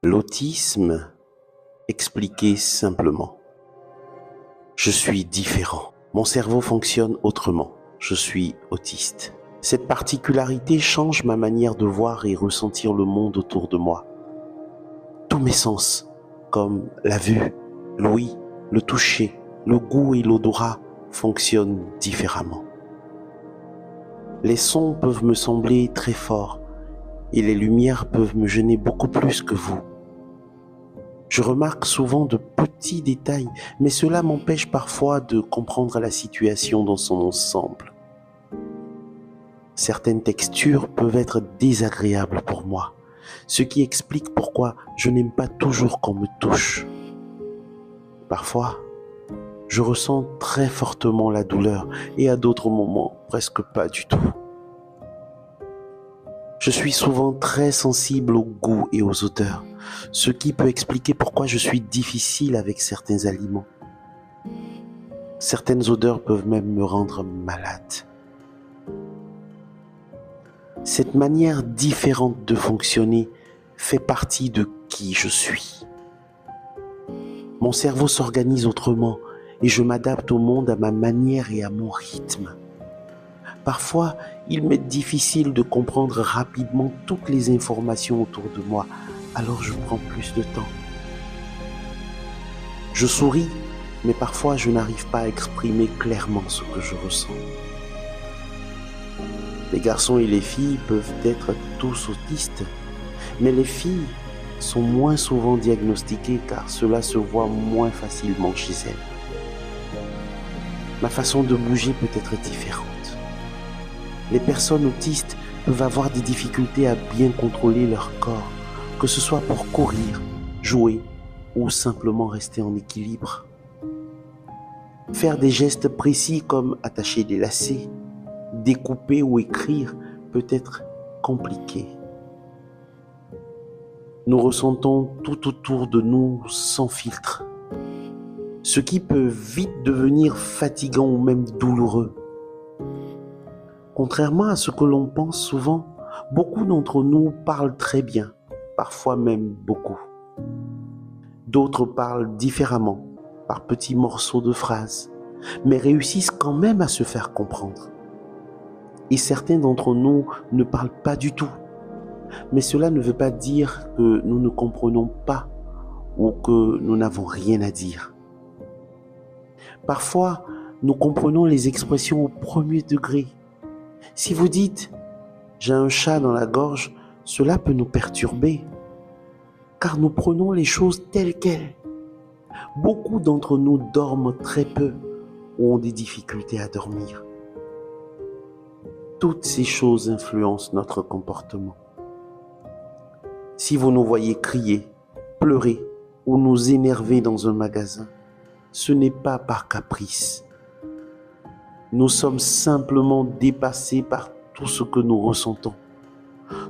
L'autisme, expliqué simplement. Je suis différent. Mon cerveau fonctionne autrement. Je suis autiste. Cette particularité change ma manière de voir et ressentir le monde autour de moi. Tous mes sens, comme la vue, l'ouïe, le toucher, le goût et l'odorat, fonctionnent différemment. Les sons peuvent me sembler très forts et les lumières peuvent me gêner beaucoup plus que vous. Je remarque souvent de petits détails, mais cela m'empêche parfois de comprendre la situation dans son ensemble. Certaines textures peuvent être désagréables pour moi, ce qui explique pourquoi je n'aime pas toujours qu'on me touche. Parfois, je ressens très fortement la douleur et à d'autres moments, presque pas du tout. Je suis souvent très sensible au goût et aux odeurs, ce qui peut expliquer pourquoi je suis difficile avec certains aliments. Certaines odeurs peuvent même me rendre malade. Cette manière différente de fonctionner fait partie de qui je suis. Mon cerveau s'organise autrement et je m'adapte au monde à ma manière et à mon rythme. Parfois, il m'est difficile de comprendre rapidement toutes les informations autour de moi, alors je prends plus de temps. Je souris, mais parfois je n'arrive pas à exprimer clairement ce que je ressens. Les garçons et les filles peuvent être tous autistes, mais les filles sont moins souvent diagnostiquées car cela se voit moins facilement chez elles. Ma façon de bouger peut être différente. Les personnes autistes peuvent avoir des difficultés à bien contrôler leur corps, que ce soit pour courir, jouer ou simplement rester en équilibre. Faire des gestes précis comme attacher des lacets, découper ou écrire peut être compliqué. Nous ressentons tout autour de nous sans filtre, ce qui peut vite devenir fatigant ou même douloureux. Contrairement à ce que l'on pense souvent, beaucoup d'entre nous parlent très bien, parfois même beaucoup. D'autres parlent différemment, par petits morceaux de phrases, mais réussissent quand même à se faire comprendre. Et certains d'entre nous ne parlent pas du tout, mais cela ne veut pas dire que nous ne comprenons pas ou que nous n'avons rien à dire. Parfois, nous comprenons les expressions au premier degré. Si vous dites « j'ai un chat dans la gorge », cela peut nous perturber, car nous prenons les choses telles quelles. Beaucoup d'entre nous dorment très peu ou ont des difficultés à dormir. Toutes ces choses influencent notre comportement. Si vous nous voyez crier, pleurer ou nous énerver dans un magasin, ce n'est pas par caprice. Nous sommes simplement dépassés par tout ce que nous ressentons.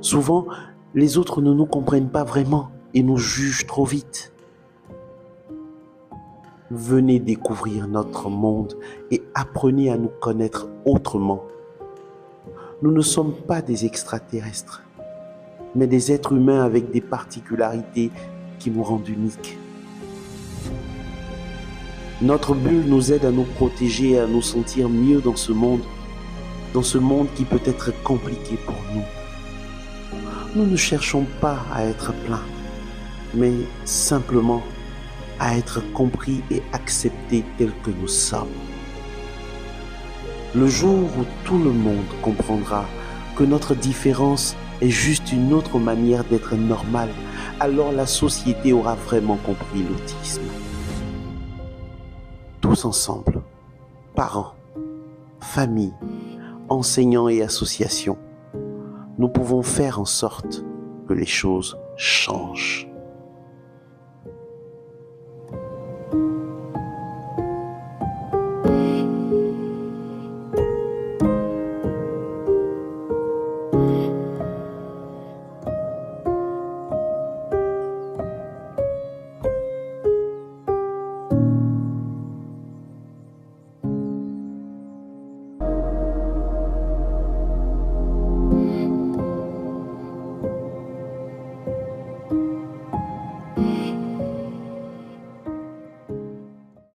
Souvent, les autres ne nous comprennent pas vraiment et nous jugent trop vite. Venez découvrir notre monde et apprenez à nous connaître autrement. Nous ne sommes pas des extraterrestres, mais des êtres humains avec des particularités qui nous rendent uniques. Notre bulle nous aide à nous protéger et à nous sentir mieux dans ce monde qui peut être compliqué pour nous. Nous ne cherchons pas à être pleins, mais simplement à être compris et acceptés tels que nous sommes. Le jour où tout le monde comprendra que notre différence est juste une autre manière d'être normal, alors la société aura vraiment compris l'autisme. Tous ensemble, parents, familles, enseignants et associations, nous pouvons faire en sorte que les choses changent.